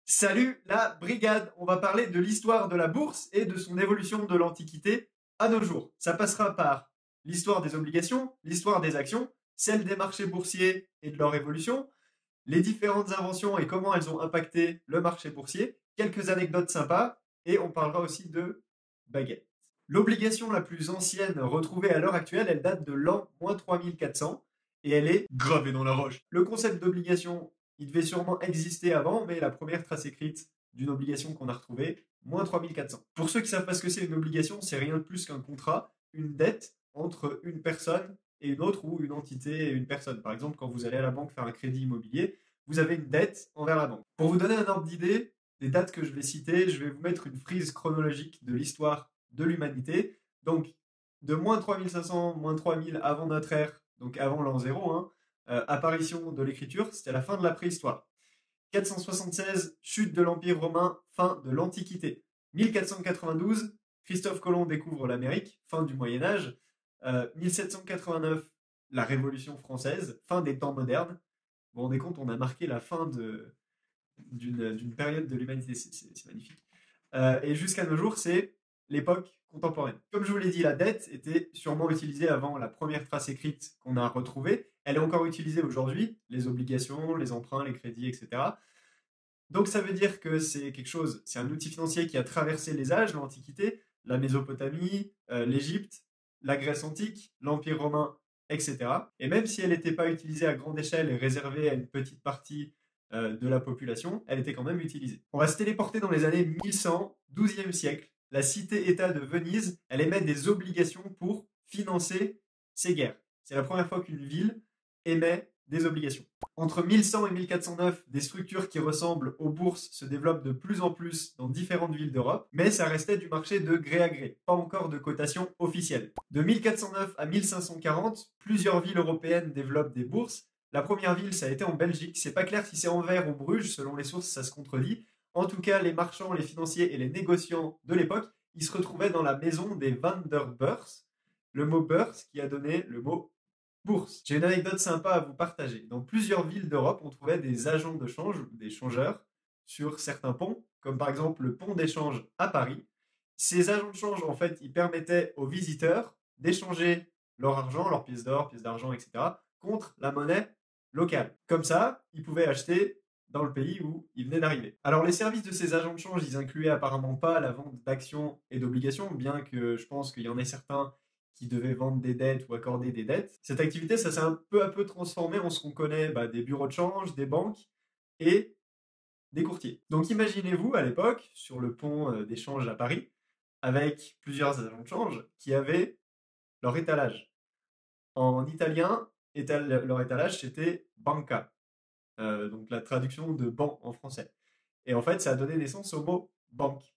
Salut la brigade, on va parler de l'histoire de la bourse et de son évolution de l'Antiquité à nos jours. Ça passera par l'histoire des obligations, l'histoire des actions, celle des marchés boursiers et de leur évolution, les différentes inventions et comment elles ont impacté le marché boursier, quelques anecdotes sympas et on parlera aussi de baguette. L'obligation la plus ancienne retrouvée à l'heure actuelle, elle date de l'an 3400 et elle est gravée dans la roche. Le concept d'obligation, il devait sûrement exister avant, mais la première trace écrite d'une obligation qu'on a retrouvée, moins 3400. Pour ceux qui ne savent pas ce que c'est une obligation, c'est rien de plus qu'un contrat, une dette entre une personne et une autre ou une entité et une personne. Par exemple, quand vous allez à la banque faire un crédit immobilier, vous avez une dette envers la banque. Pour vous donner un ordre d'idée des dates que je vais citer, je vais vous mettre une frise chronologique de l'histoire de l'humanité. Donc, de moins 3500, moins 3000 avant notre ère, donc avant l'an 0, hein, apparition de l'écriture, c'était la fin de la préhistoire. 476, chute de l'Empire romain, fin de l'Antiquité. 1492, Christophe Colomb découvre l'Amérique, fin du Moyen-Âge. 1789, la Révolution française, fin des temps modernes. Vous vous rendez compte, on a marqué la fin d'une période de l'humanité, c'est magnifique. Et jusqu'à nos jours, c'est l'époque contemporaine. Comme je vous l'ai dit, la dette était sûrement utilisée avant la première trace écrite qu'on a retrouvée. Elle est encore utilisée aujourd'hui, les obligations, les emprunts, les crédits, etc. Donc ça veut dire que c'est quelque chose, c'est un outil financier qui a traversé les âges, l'Antiquité, la Mésopotamie, l'Égypte, la Grèce antique, l'Empire romain, etc. Et même si elle n'était pas utilisée à grande échelle et réservée à une petite partie de la population, elle était quand même utilisée. On va se téléporter dans les années 1100, 12e siècle. La cité-État de Venise, elle émet des obligations pour financer ses guerres. C'est la première fois qu'une ville émet des obligations. Entre 1100 et 1409, des structures qui ressemblent aux bourses se développent de plus en plus dans différentes villes d'Europe, mais ça restait du marché de gré à gré, pas encore de cotation officielle. De 1409 à 1540, plusieurs villes européennes développent des bourses. La première ville, ça a été en Belgique. C'est pas clair si c'est Anvers ou Bruges, selon les sources, ça se contredit. En tout cas, les marchands, les financiers et les négociants de l'époque, ils se retrouvaient dans la maison des Van der Beurs. Le mot beurs qui a donné le mot bourse. J'ai une anecdote sympa à vous partager. Dans plusieurs villes d'Europe, on trouvait des agents de change, des changeurs, sur certains ponts, comme par exemple le pont d'échange à Paris. Ces agents de change, en fait, ils permettaient aux visiteurs d'échanger leur argent, leurs pièces d'or, pièces d'argent, etc., contre la monnaie locale. Comme ça, ils pouvaient acheter dans le pays où ils venaient d'arriver. Alors les services de ces agents de change, ils incluaient apparemment pas la vente d'actions et d'obligations, bien que je pense qu'il y en ait certains qui devaient vendre des dettes ou accorder des dettes. Cette activité, ça s'est un peu à peu transformé en ce qu'on connaît des bureaux de change, des banques et des courtiers. Donc imaginez-vous à l'époque, sur le pont d'échange à Paris, avec plusieurs agents de change qui avaient leur étalage. En italien, leur étalage, c'était banca, donc la traduction de banc en français. Et en fait, ça a donné naissance au mot banque.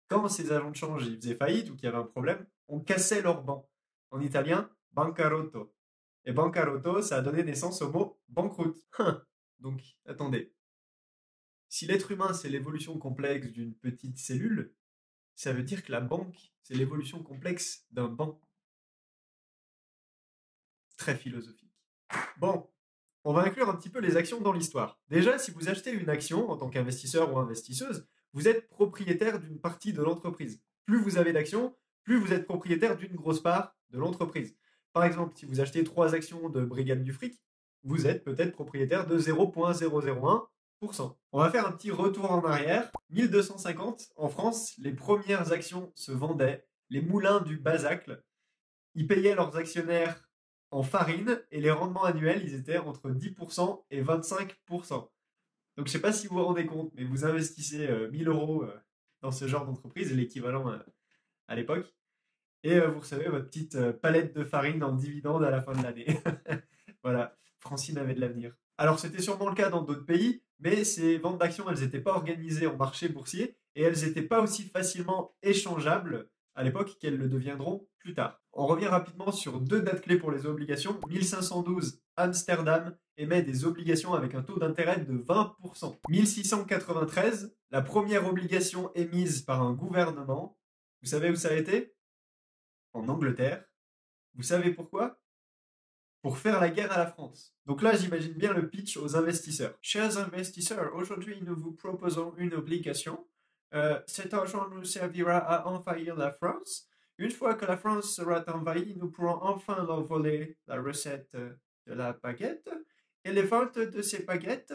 Quand ces agents de change ils faisaient faillite ou qu'il y avait un problème, on cassait leur banc. En italien, bancarotto. Et bancarotto, ça a donné naissance au mot banqueroute. Donc, attendez. Si l'être humain, c'est l'évolution complexe d'une petite cellule, ça veut dire que la banque, c'est l'évolution complexe d'un banc. Très philosophique. Bon, on va inclure un petit peu les actions dans l'histoire. Déjà, si vous achetez une action en tant qu'investisseur ou investisseuse, vous êtes propriétaire d'une partie de l'entreprise. Plus vous avez d'actions, plus vous êtes propriétaire d'une grosse part de l'entreprise. Par exemple, si vous achetez 3 actions de Brigade du Fric, vous êtes peut-être propriétaire de 0,001%. On va faire un petit retour en arrière. 1250, en France, les premières actions se vendaient. Les moulins du Basacle, ils payaient leurs actionnaires en farine et les rendements annuels, ils étaient entre 10% et 25%. Donc je ne sais pas si vous vous rendez compte, mais vous investissez 1000 euros dans ce genre d'entreprise, l'équivalent à l'époque, et vous recevez votre petite palette de farine en dividende à la fin de l'année. Voilà, Francine avait de l'avenir. Alors c'était sûrement le cas dans d'autres pays, mais ces ventes d'actions, elles n'étaient pas organisées en marché boursier et elles n'étaient pas aussi facilement échangeables à l'époque qu'elles le deviendront plus tard. On revient rapidement sur 2 dates clés pour les obligations. 1512, Amsterdam émet des obligations avec un taux d'intérêt de 20%. 1693, la première obligation émise par un gouvernement. Vous savez où ça a été? En Angleterre. Vous savez pourquoi? pour faire la guerre à la France. Donc là, j'imagine bien le pitch aux investisseurs. Chers investisseurs, aujourd'hui, nous vous proposons une obligation. Cet argent nous servira à envahir la France. Une fois que la France sera envahie, nous pourrons enfin leur voler la recette de la baguette. Et les ventes de ces baguettes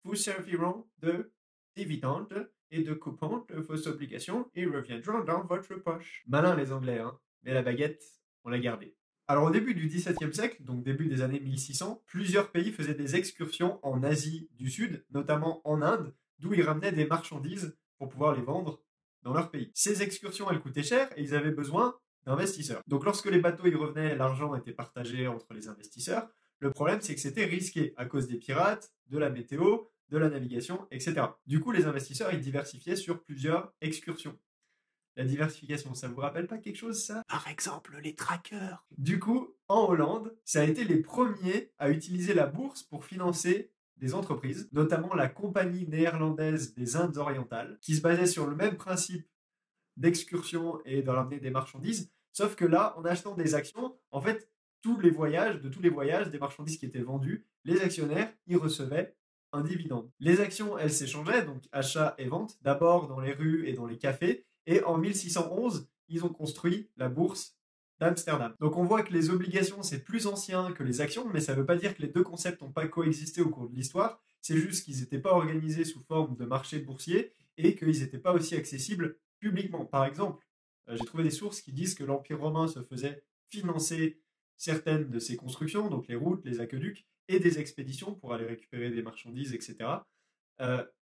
vous serviront de dividendes et de coupons de vos obligations et reviendront dans votre poche. Malin les Anglais, hein, mais la baguette, on l'a gardée. Alors au début du XVIIe siècle, donc début des années 1600, plusieurs pays faisaient des excursions en Asie du Sud, notamment en Inde, d'où ils ramenaient des marchandises pour pouvoir les vendre dans leur pays. Ces excursions, elles coûtaient cher et ils avaient besoin d'investisseurs. Donc lorsque les bateaux y revenaient, l'argent était partagé entre les investisseurs. Le problème, c'est que c'était risqué à cause des pirates, de la météo, de la navigation, etc. Du coup, les investisseurs, ils diversifiaient sur plusieurs excursions. La diversification, ça vous rappelle pas quelque chose, ça? Par exemple, les trackers. Du coup, en Hollande, ça a été les premiers à utiliser la bourse pour financer des entreprises, notamment la Compagnie néerlandaise des Indes orientales, qui se basait sur le même principe d'excursion et de ramener des marchandises, sauf que là, en achetant des actions, en fait, tous les voyages, des marchandises qui étaient vendues, les actionnaires y recevaient un dividende. Les actions, elles s'échangeaient, donc achat et vente, d'abord dans les rues et dans les cafés, et en 1611, ils ont construit la bourse d'Amsterdam. Donc on voit que les obligations, c'est plus ancien que les actions, mais ça ne veut pas dire que les deux concepts n'ont pas coexisté au cours de l'histoire, c'est juste qu'ils n'étaient pas organisés sous forme de marché boursier et qu'ils n'étaient pas aussi accessibles publiquement. Par exemple, j'ai trouvé des sources qui disent que l'Empire romain se faisait financer certaines de ses constructions, donc les routes, les aqueducs, et des expéditions pour aller récupérer des marchandises, etc.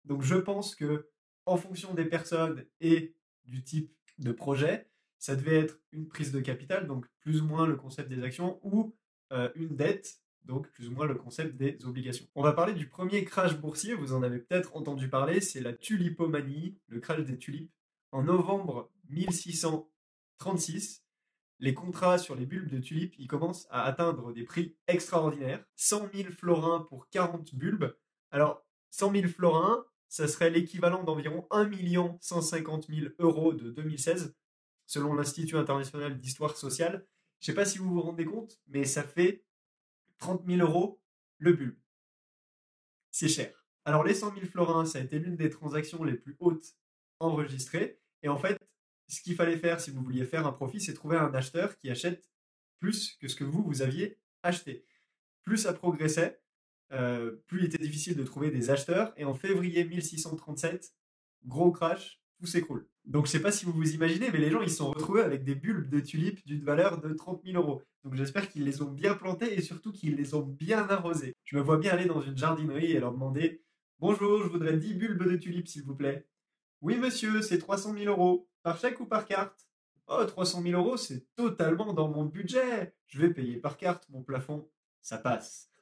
Donc je pense que en fonction des personnes et du type de projet, ça devait être une prise de capital, donc plus ou moins le concept des actions, ou une dette, donc plus ou moins le concept des obligations. On va parler du premier crash boursier, vous en avez peut-être entendu parler, c'est la tulipomanie, le crash des tulipes. En novembre 1636, les contrats sur les bulbes de tulipes, ils commencent à atteindre des prix extraordinaires. 100 000 florins pour 40 bulbes. Alors, 100 000 florins, ça serait l'équivalent d'environ 1 150 000 euros de 2016, selon l'Institut international d'histoire sociale. Je ne sais pas si vous vous rendez compte, mais ça fait 30 000 euros le bulbe. C'est cher. Alors, les 100 000 florins, ça a été l'une des transactions les plus hautes enregistrées. Et en fait, ce qu'il fallait faire si vous vouliez faire un profit, c'est trouver un acheteur qui achète plus que ce que vous aviez acheté. Plus ça progressait, plus il était difficile de trouver des acheteurs. Et en février 1637, gros crash, tout s'écroule. Donc je ne sais pas si vous vous imaginez, mais les gens ils se sont retrouvés avec des bulbes de tulipes d'une valeur de 30 000 euros. Donc j'espère qu'ils les ont bien plantés et surtout qu'ils les ont bien arrosés. Je me vois bien aller dans une jardinerie et leur demander « Bonjour, je voudrais 10 bulbes de tulipes s'il vous plaît. » « Oui monsieur, c'est 300 000 euros. Par chèque ou par carte ?»« Oh, 300 000 euros, c'est totalement dans mon budget. Je vais payer par carte, mon plafond. Ça passe. »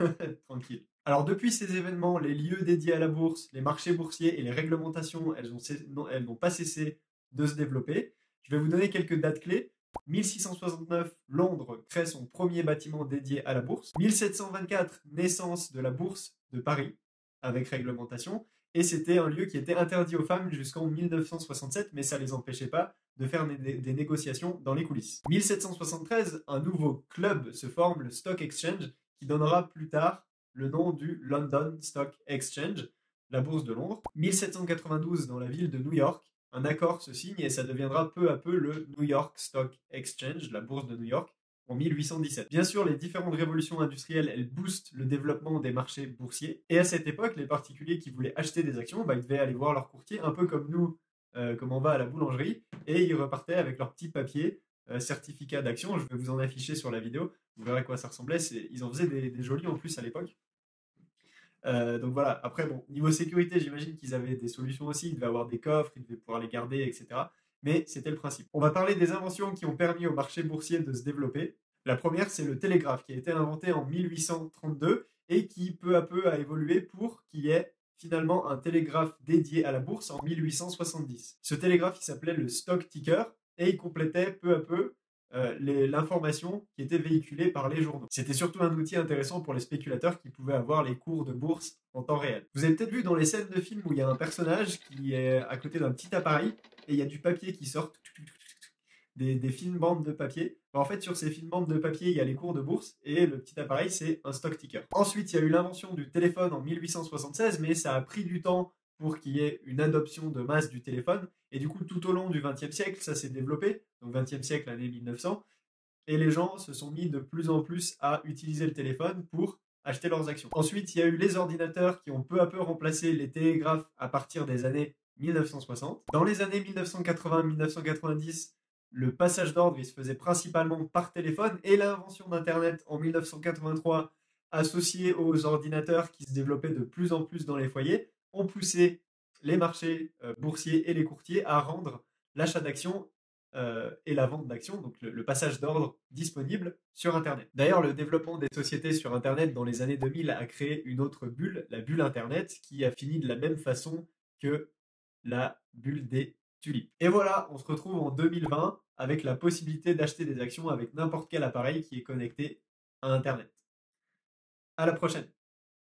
Tranquille. Alors depuis ces événements, les lieux dédiés à la bourse, les marchés boursiers et les réglementations, elles n'ont pas cessé de se développer. Je vais vous donner quelques dates clés. 1669, Londres crée son premier bâtiment dédié à la bourse. 1724, naissance de la bourse de Paris, avec réglementation. Et c'était un lieu qui était interdit aux femmes jusqu'en 1967, mais ça ne les empêchait pas de faire des négociations dans les coulisses. 1773, un nouveau club se forme, le Stock Exchange, qui donnera plus tard le nom du London Stock Exchange, la bourse de Londres. 1792, dans la ville de New York, un accord se signe et ça deviendra peu à peu le New York Stock Exchange, la bourse de New York, en 1817. Bien sûr, les différentes révolutions industrielles, elles boostent le développement des marchés boursiers. Et à cette époque, les particuliers qui voulaient acheter des actions, ils devaient aller voir leur courtier, un peu comme nous, comme on va à la boulangerie, et ils repartaient avec leur petit papier, certificat d'action. Je vais vous en afficher sur la vidéo. Vous verrez à quoi ça ressemblait. Ils en faisaient des jolis en plus à l'époque. Donc voilà, après, bon, niveau sécurité, j'imagine qu'ils avaient des solutions aussi. Ils devaient avoir des coffres, ils devaient pouvoir les garder, etc. Mais c'était le principe. On va parler des inventions qui ont permis au marché boursier de se développer. La première, c'est le télégraphe, qui a été inventé en 1832 et qui peu à peu a évolué pour qu'il y ait finalement un télégraphe dédié à la bourse en 1870. Ce télégraphe, il s'appelait le stock ticker et il complétait peu à peu l'information qui était véhiculée par les journaux. C'était surtout un outil intéressant pour les spéculateurs qui pouvaient avoir les cours de bourse en temps réel. Vous avez peut-être vu dans les scènes de films où il y a un personnage qui est à côté d'un petit appareil et il y a du papier qui sort. des fines bandes de papier. En fait, sur ces fines bandes de papier, il y a les cours de bourse et le petit appareil, c'est un stock ticker. Ensuite, il y a eu l'invention du téléphone en 1876, mais ça a pris du temps pour qu'il y ait une adoption de masse du téléphone. Et du coup, tout au long du XXe siècle, ça s'est développé. Donc XXe siècle, année 1900. Et les gens se sont mis de plus en plus à utiliser le téléphone pour acheter leurs actions. Ensuite, il y a eu les ordinateurs qui ont peu à peu remplacé les télégraphes à partir des années 1960. Dans les années 1980-1990, le passage d'ordre il se faisait principalement par téléphone et l'invention d'Internet en 1983 associée aux ordinateurs qui se développaient de plus en plus dans les foyers ont poussé les marchés boursiers et les courtiers à rendre l'achat d'actions et la vente d'actions, donc le passage d'ordre disponible sur Internet. D'ailleurs, le développement des sociétés sur Internet dans les années 2000 a créé une autre bulle, la bulle Internet, qui a fini de la même façon que la bulle des tulipes. Et voilà, on se retrouve en 2020 avec la possibilité d'acheter des actions avec n'importe quel appareil qui est connecté à Internet. À la prochaine.